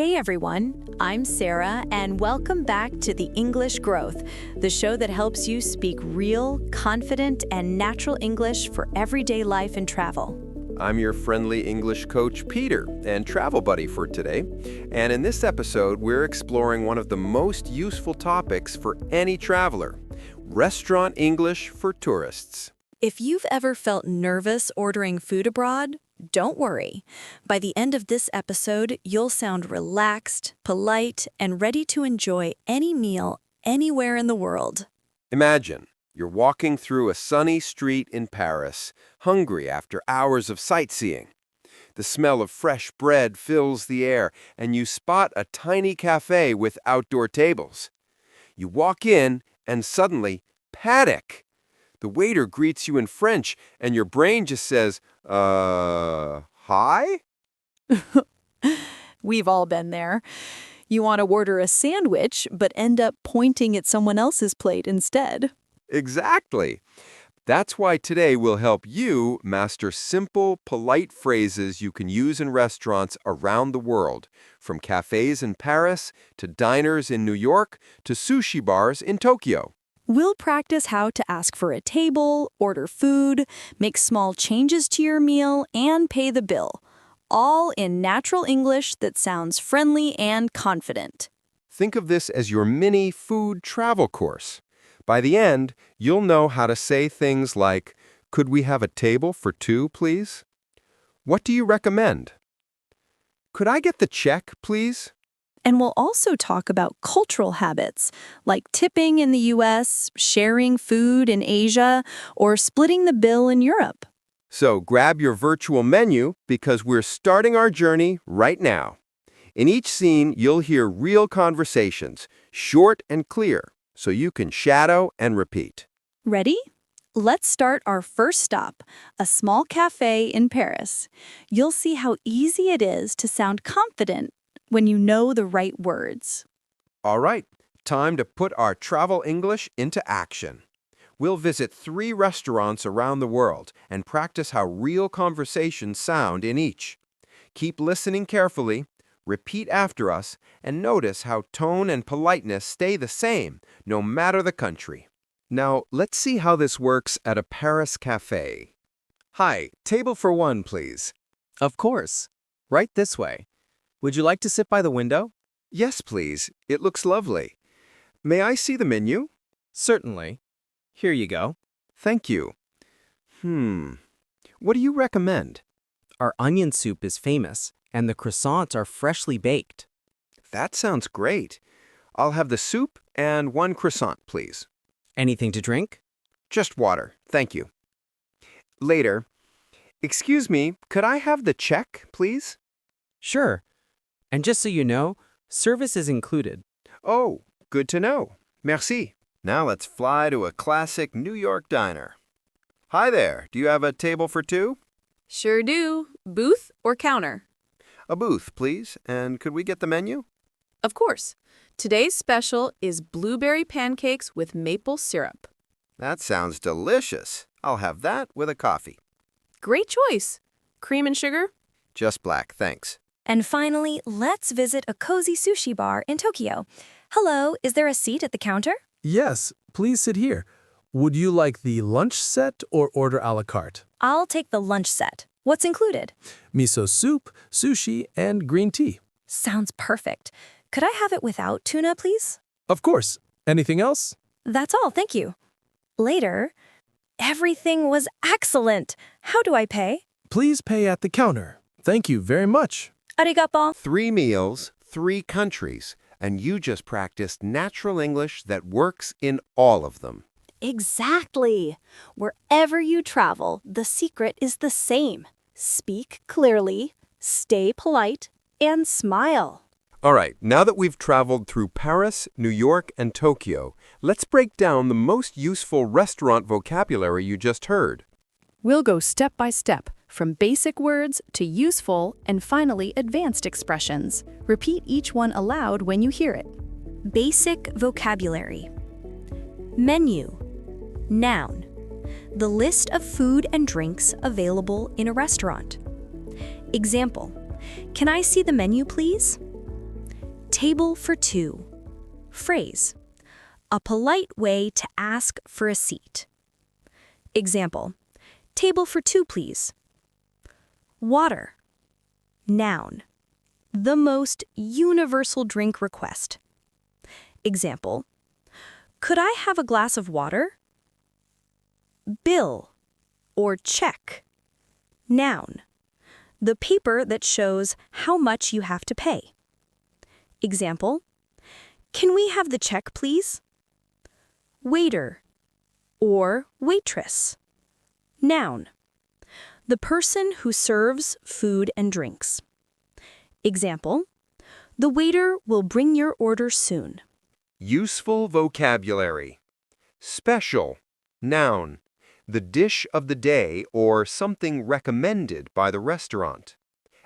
Hey everyone, I'm Sarah, and welcome back to The English Growth, the show that helps you speak real, confident, and natural English for everyday life and travel. I'm your friendly English coach, Peter, and travel buddy for today. And in this episode, we're exploring one of the most useful topics for any traveler, restaurant English for tourists. If you've ever felt nervous ordering food abroad, don't worry. By the end of this episode, you'll sound relaxed, polite, and ready to enjoy any meal anywhere in the world. Imagine you're walking through a sunny street in Paris, hungry after hours of sightseeing. The smell of fresh bread fills the air, and you spot a tiny cafe with outdoor tables. You walk in, and suddenly, panic! The waiter greets you in French, and your brain just says, hi? We've all been there. You want to order a sandwich, but end up pointing at someone else's plate instead. Exactly. That's why today we'll help you master simple, polite phrases you can use in restaurants around the world, from cafes in Paris to diners in New York to sushi bars in Tokyo. We'll practice how to ask for a table, order food, make small changes to your meal, and pay the bill, all in natural English that sounds friendly and confident. Think of this as your mini food travel course. By the end, you'll know how to say things like, "Could we have a table for two, please? What do you recommend? Could I get the check, please?" And we'll also talk about cultural habits, like tipping in the US, sharing food in Asia, or splitting the bill in Europe. So grab your virtual menu because we're starting our journey right now. In each scene, you'll hear real conversations, short and clear, so you can shadow and repeat. Ready? Let's start our first stop, a small cafe in Paris. You'll see how easy it is to sound confident when you know the right words. All right, time to put our travel English into action. We'll visit 3 restaurants around the world and practice how real conversations sound in each. Keep listening carefully, repeat after us, and notice how tone and politeness stay the same, no matter the country. Now, let's see how this works at a Paris cafe. Hi, table for one, please. Of course. Right this way. Would you like to sit by the window? Yes, please. It looks lovely. May I see the menu? Certainly. Here you go. Thank you. What do you recommend? Our onion soup is famous, and the croissants are freshly baked. That sounds great. I'll have the soup and 1 croissant, please. Anything to drink? Just water, thank you. Later. Excuse me, could I have the check, please? Sure. And just so you know, service is included. Oh, good to know. Merci. Now let's fly to a classic New York diner. Hi there, do you have a table for 2? Sure do. Booth or counter? A booth, please. And could we get the menu? Of course. Today's special is blueberry pancakes with maple syrup. That sounds delicious. I'll have that with a coffee. Great choice. Cream and sugar? Just black, thanks. And finally, let's visit a cozy sushi bar in Tokyo. Hello, is there a seat at the counter? Yes, please sit here. Would you like the lunch set or order a la carte? I'll take the lunch set. What's included? Miso soup, sushi, and green tea. Sounds perfect. Could I have it without tuna, please? Of course. Anything else? That's all, thank you. Later, everything was excellent. How do I pay? Please pay at the counter. Thank you very much. Arigato. 3 meals, 3 countries, and you just practiced natural English that works in all of them. Exactly. Wherever you travel, the secret is the same. Speak clearly, stay polite, and smile. All right, now that we've traveled through Paris, New York, and Tokyo, let's break down the most useful restaurant vocabulary you just heard. We'll go step by step, from basic words to useful and finally advanced expressions. Repeat each one aloud when you hear it. Basic vocabulary. Menu. Noun. The list of food and drinks available in a restaurant. Example. Can I see the menu, please? Table for two. Phrase. A polite way to ask for a seat. Example. Table for two, please. Water. Noun. The most universal drink request. Example. Could I have a glass of water? Bill or check. Noun. The paper that shows how much you have to pay. Example. Can we have the check, please? Waiter or waitress. Noun. The person who serves food and drinks. Example. The waiter will bring your order soon. Useful vocabulary. Special. Noun. The dish of the day or something recommended by the restaurant.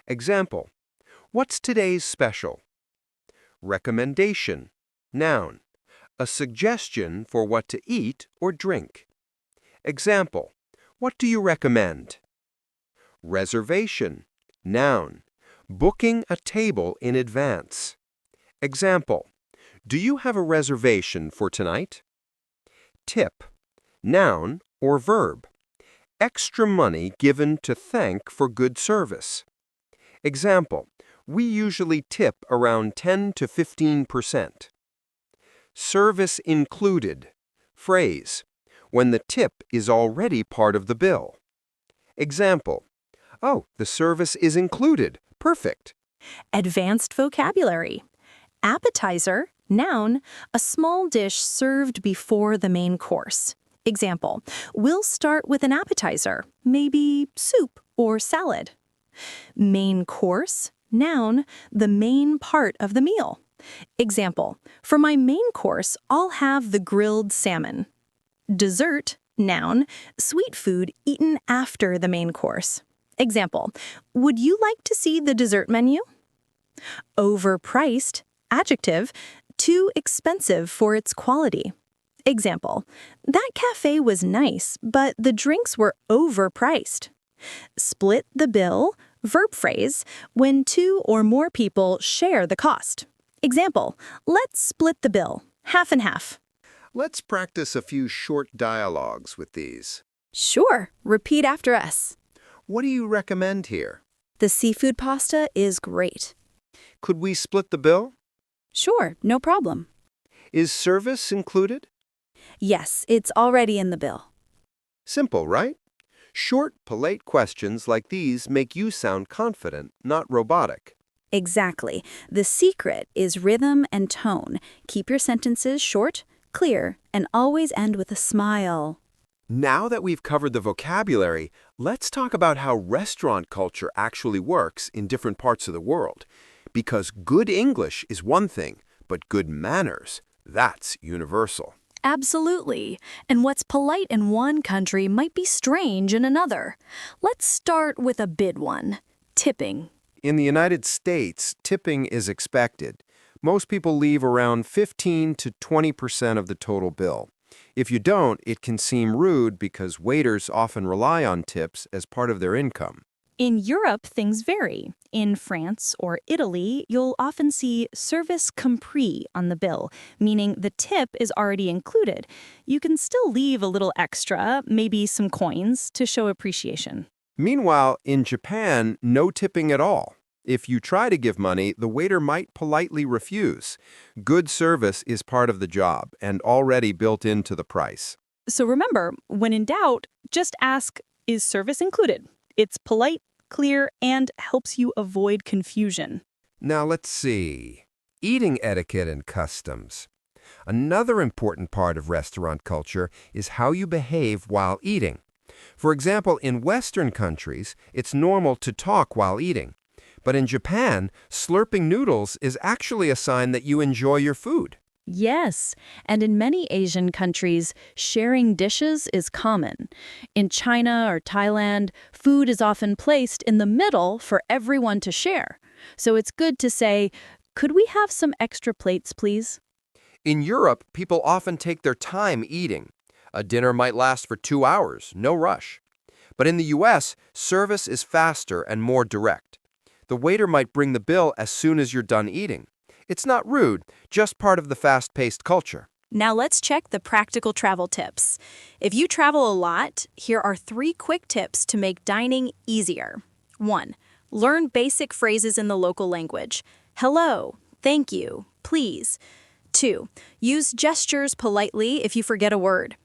Example. What's today's special? Recommendation. Noun. A suggestion for what to eat or drink. Example. What do you recommend? Reservation. Noun. Booking a table in advance. Example. Do you have a reservation for tonight? Tip. Noun or verb. Extra money given to thank for good service. Example. We usually tip around 10 to 15%. Service included. Phrase. When the tip is already part of the bill. Example. Oh, the service is included. Perfect. Advanced vocabulary. Appetizer. Noun. A small dish served before the main course. Example. We'll start with an appetizer, maybe soup or salad. Main course. Noun. The main part of the meal. Example. For my main course, I'll have the grilled salmon. Dessert. Noun. Sweet food eaten after the main course. Example. Would you like to see the dessert menu? Overpriced. Adjective. Too expensive for its quality. Example. That cafe was nice, but the drinks were overpriced. Split the bill. Verb phrase. When two or more people share the cost. Example. Let's split the bill. Half and half. Let's practice a few short dialogues with these. Sure. Repeat after us. What do you recommend here? The seafood pasta is great. Could we split the bill? Sure, no problem. Is service included? Yes, it's already in the bill. Simple, right? Short, polite questions like these make you sound confident, not robotic. Exactly. The secret is rhythm and tone. Keep your sentences short, clear, and always end with a smile. Now that we've covered the vocabulary, let's talk about how restaurant culture actually works in different parts of the world. Because good English is one thing, but good manners, that's universal. Absolutely. And what's polite in one country might be strange in another. Let's start with a big one. Tipping. In the United States, tipping is expected. Most people leave around 15 to 20% of the total bill. If you don't, it can seem rude because waiters often rely on tips as part of their income. In Europe, things vary. In France or Italy, you'll often see service compris on the bill, meaning the tip is already included. You can still leave a little extra, maybe some coins, to show appreciation. Meanwhile, in Japan, no tipping at all. If you try to give money, the waiter might politely refuse. Good service is part of the job and already built into the price. So remember, when in doubt, just ask, is service included? It's polite, clear, and helps you avoid confusion. Now let's see. Eating etiquette and customs. Another important part of restaurant culture is how you behave while eating. For example, in Western countries, it's normal to talk while eating. But in Japan, slurping noodles is actually a sign that you enjoy your food. Yes, and in many Asian countries, sharing dishes is common. In China or Thailand, food is often placed in the middle for everyone to share. So it's good to say, could we have some extra plates, please? In Europe, people often take their time eating. A dinner might last for 2 hours, no rush. But in the US, service is faster and more direct. The waiter might bring the bill as soon as you're done eating. It's not rude, just part of the fast-paced culture. Now let's check the practical travel tips. If you travel a lot, here are 3 quick tips to make dining easier. 1. Learn basic phrases in the local language. Hello, thank you, please. 2. Use gestures politely if you forget a word.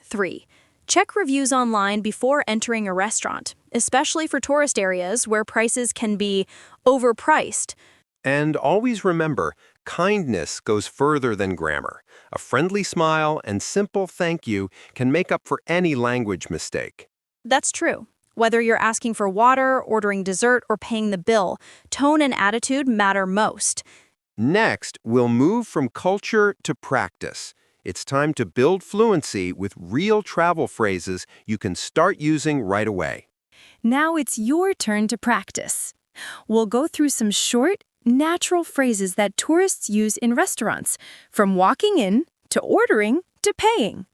3. Check reviews online before entering a restaurant, especially for tourist areas where prices can be overpriced. And always remember, kindness goes further than grammar. A friendly smile and simple thank you can make up for any language mistake. That's true. Whether you're asking for water, ordering dessert, or paying the bill, tone and attitude matter most. Next, we'll move from culture to practice. It's time to build fluency with real travel phrases you can start using right away. Now it's your turn to practice. We'll go through some short, natural phrases that tourists use in restaurants, from walking in, to ordering, to paying.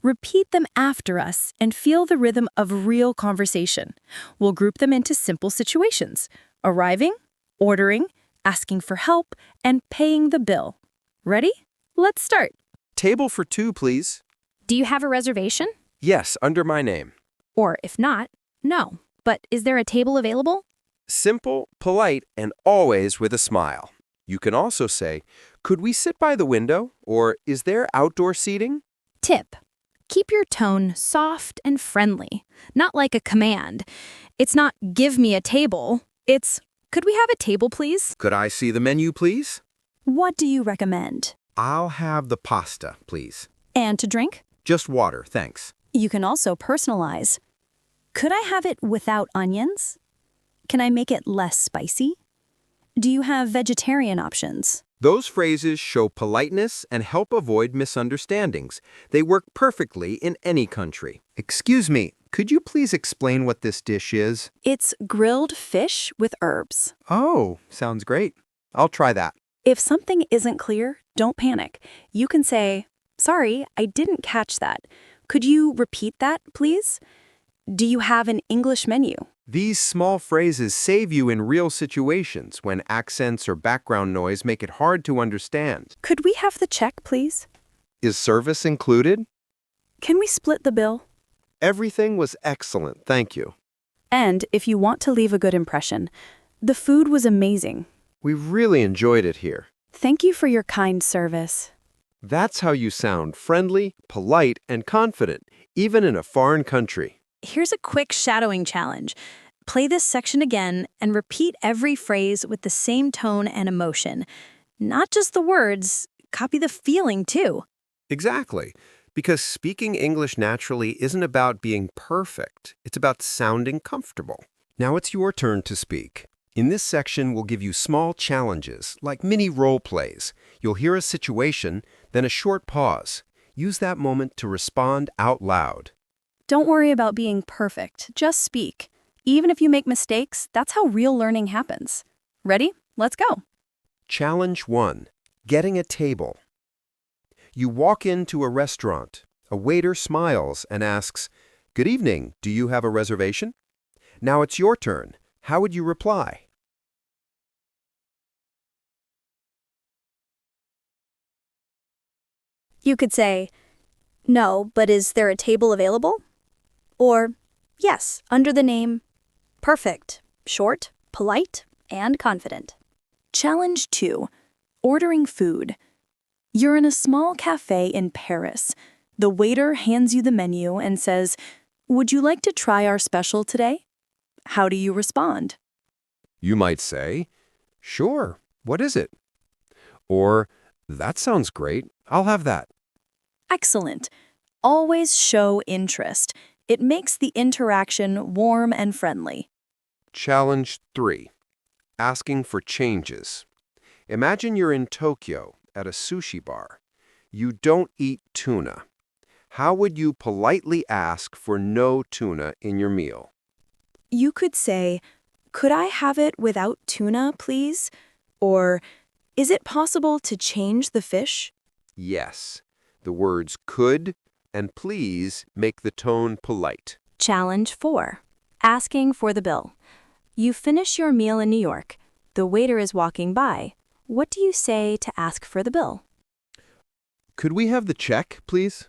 Repeat them after us and feel the rhythm of real conversation. We'll group them into simple situations: arriving, ordering, asking for help, and paying the bill. Ready? Let's start. Table for 2, please. Do you have a reservation? Yes, under my name. Or if not, no. But is there a table available? Simple, polite, and always with a smile. You can also say, "Could we sit by the window?" or "Is there outdoor seating?" Tip: keep your tone soft and friendly, not like a command. It's not "give me a table," it's "could we have a table, please?" "Could I see the menu, please?" What do you recommend? "I'll have the pasta, please." And to drink? "Just water, thanks." You can also personalize. Could I have it without onions? Can I make it less spicy? Do you have vegetarian options? Those phrases show politeness and help avoid misunderstandings. They work perfectly in any country. "Excuse me, could you please explain what this dish is?" It's grilled fish with herbs. "Oh, sounds great. I'll try that." If something isn't clear, don't panic. You can say, "Sorry, I didn't catch that. Could you repeat that, please? Do you have an English menu?" These small phrases save you in real situations when accents or background noise make it hard to understand. "Could we have the check, please? Is service included? Can we split the bill?" Everything was excellent, thank you. And if you want to leave a good impression, the food was amazing. We really enjoyed it here. Thank you for your kind service. That's how you sound friendly, polite, and confident, even in a foreign country. Here's a quick shadowing challenge. Play this section again and repeat every phrase with the same tone and emotion. Not just the words, copy the feeling too. Exactly. Because speaking English naturally isn't about being perfect. It's about sounding comfortable. Now it's your turn to speak. In this section, we'll give you small challenges, like mini role plays. You'll hear a situation, then a short pause. Use that moment to respond out loud. Don't worry about being perfect, just speak. Even if you make mistakes, that's how real learning happens. Ready? Let's go. Challenge 1. Getting a table. You walk into a restaurant. A waiter smiles and asks, "Good evening, do you have a reservation?" Now it's your turn. How would you reply? You could say, "No, but is there a table available?" Or, "Yes, under the name." Perfect. Short, polite, and confident. Challenge 2. Ordering food. You're in a small cafe in Paris. The waiter hands you the menu and says, "Would you like to try our special today?" How do you respond? You might say, "Sure, what is it?" Or, "That sounds great, I'll have that." Excellent. Always show interest. It makes the interaction warm and friendly. Challenge 3. Asking for changes. Imagine you're in Tokyo at a sushi bar. You don't eat tuna. How would you politely ask for no tuna in your meal? You could say, "Could I have it without tuna, please?" Or, "Is it possible to change the fish?" Yes. The words could and please make the tone polite. Challenge 4. Asking for the bill. You finish your meal in New York. The waiter is walking by. What do you say to ask for the bill? Could we have the check, please?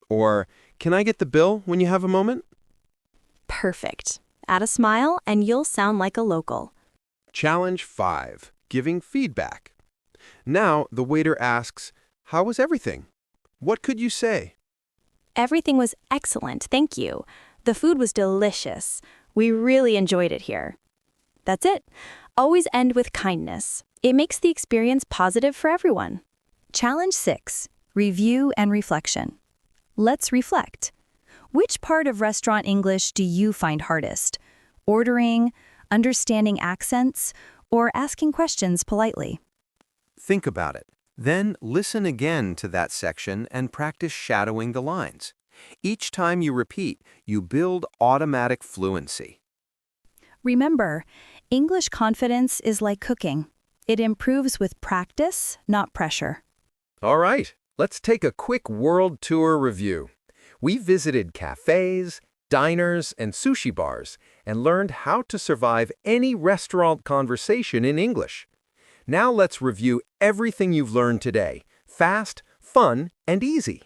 Or, can I get the bill when you have a moment? Perfect. Add a smile and you'll sound like a local. Challenge 5. Giving feedback. Now, the waiter asks, how was everything? What could you say? Everything was excellent, thank you. The food was delicious. We really enjoyed it here. That's it. Always end with kindness. It makes the experience positive for everyone. Challenge 6. Review and reflection. Let's reflect. Which part of restaurant English do you find hardest? Ordering, understanding accents, or asking questions politely? Think about it. Then listen again to that section and practice shadowing the lines. Each time you repeat, you build automatic fluency. Remember, English confidence is like cooking. It improves with practice, not pressure. All right, let's take a quick world tour review. We visited cafes, diners, and sushi bars and learned how to survive any restaurant conversation in English. Now let's review everything you've learned today. Fast, fun, and easy.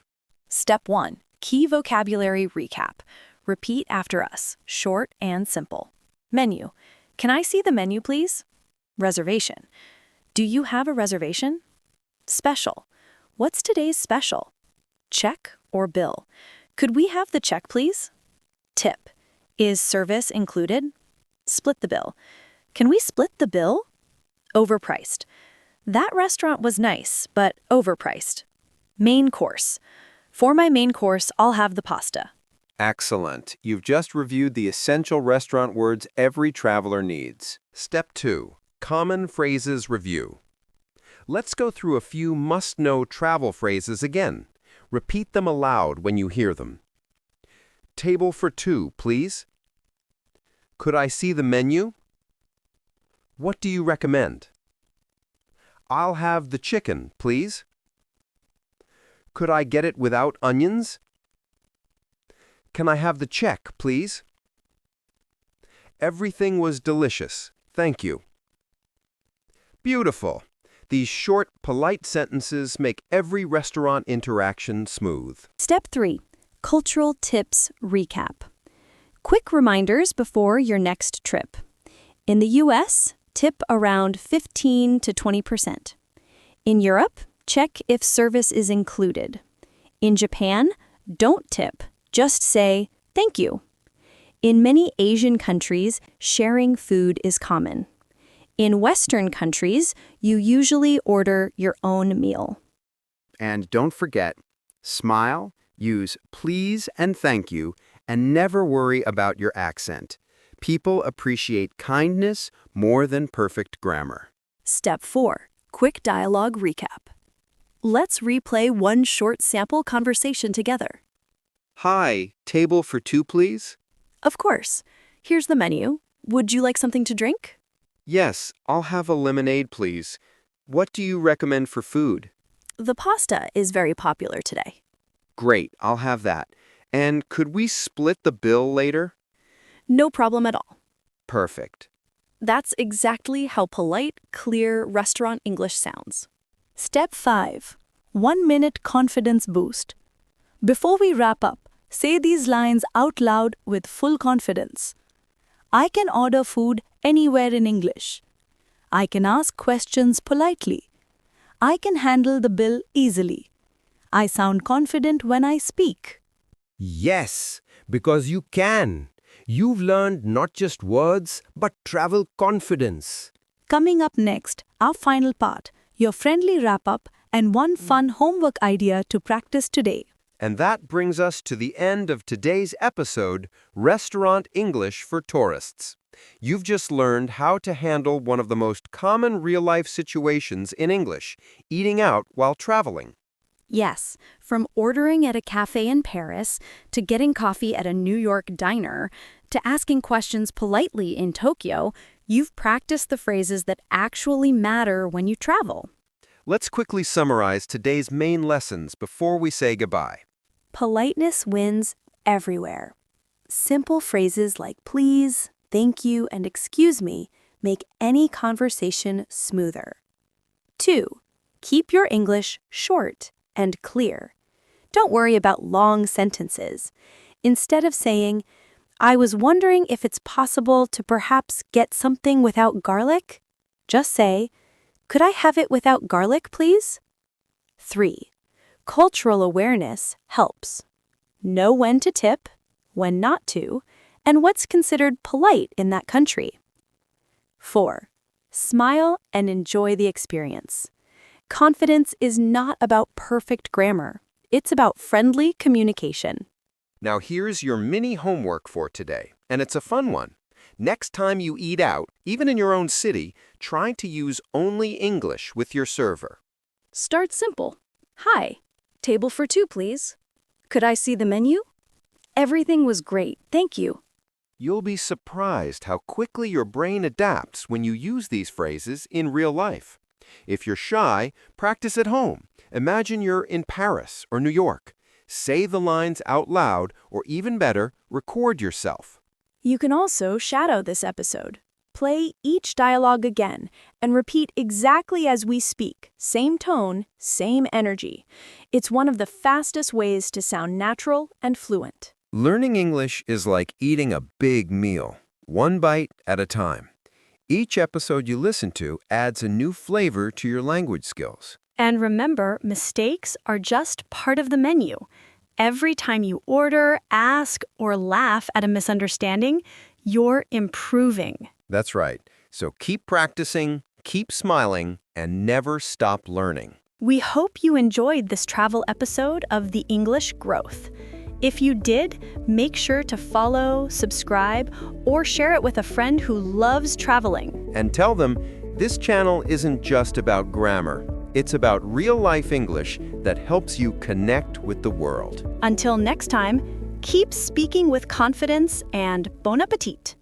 Step 1. Key vocabulary recap. Repeat after us, short and simple. Menu. Can I see the menu, please? Reservation. Do you have a reservation? Special. What's today's special? Check or bill. Could we have the check, please? Tip. Is service included? Split the bill. Can we split the bill? Overpriced. That restaurant was nice, but overpriced. Main course. For my main course, I'll have the pasta. Excellent. You've just reviewed the essential restaurant words every traveler needs. Step 2. Common phrases review. Let's go through a few must-know travel phrases again. Repeat them aloud when you hear them. Table for 2, please. Could I see the menu? What do you recommend? I'll have the chicken, please. Could I get it without onions? Can I have the check, please? Everything was delicious. Thank you. Beautiful. These short, polite sentences make every restaurant interaction smooth. Step 3. Cultural tips recap. Quick reminders before your next trip. In the US, tip around 15 to 20%. In Europe, check if service is included. In Japan, don't tip, just say thank you. In many Asian countries, sharing food is common. In Western countries, you usually order your own meal. And don't forget, smile, use please and thank you, and never worry about your accent. People appreciate kindness more than perfect grammar. Step 4. Quick dialogue recap. Let's replay one short sample conversation together. Hi, table for 2, please? Of course. Here's the menu. Would you like something to drink? Yes, I'll have a lemonade, please. What do you recommend for food? The pasta is very popular today. Great, I'll have that. And could we split the bill later? No problem at all. Perfect. That's exactly how polite, clear restaurant English sounds. Step 5. 1-minute confidence boost. Before we wrap up, say these lines out loud with full confidence. I can order food anywhere in English. I can ask questions politely. I can handle the bill easily. I sound confident when I speak. Yes, because you can. You've learned not just words, but travel confidence. Coming up next, our final part, your friendly wrap-up and one fun homework idea to practice today. And that brings us to the end of today's episode, Restaurant English for Tourists. You've just learned how to handle one of the most common real-life situations in English, eating out while traveling. Yes, from ordering at a cafe in Paris, to getting coffee at a New York diner, to asking questions politely in Tokyo, you've practiced the phrases that actually matter when you travel. Let's quickly summarize today's main lessons before we say goodbye. Politeness wins everywhere. Simple phrases like please, thank you, and excuse me make any conversation smoother. 2. Keep your English short and clear. Don't worry about long sentences. Instead of saying, "I was wondering if it's possible to perhaps get something without garlic," just say, "Could I have it without garlic, please?" 3. Cultural awareness helps. Know when to tip, when not to, and what's considered polite in that country. 4. Smile and enjoy the experience. Confidence is not about perfect grammar. It's about friendly communication. Now here's your mini homework for today, and it's a fun one. Next time you eat out, even in your own city, try to use only English with your server. Start simple. Hi, table for 2, please. Could I see the menu? Everything was great, thank you. You'll be surprised how quickly your brain adapts when you use these phrases in real life. If you're shy, practice at home. Imagine you're in Paris or New York. Say the lines out loud, or even better, record yourself. You can also shadow this episode. Play each dialogue again and repeat exactly as we speak, same tone, same energy. It's one of the fastest ways to sound natural and fluent. Learning English is like eating a big meal, one bite at a time. Each episode you listen to adds a new flavor to your language skills. And remember, mistakes are just part of the menu. Every time you order, ask, or laugh at a misunderstanding, you're improving. That's right. So keep practicing, keep smiling, and never stop learning. We hope you enjoyed this travel episode of The English Growth. If you did, make sure to follow, subscribe, or share it with a friend who loves traveling. And tell them this channel isn't just about grammar. It's about real-life English that helps you connect with the world. Until next time, keep speaking with confidence and bon appetit.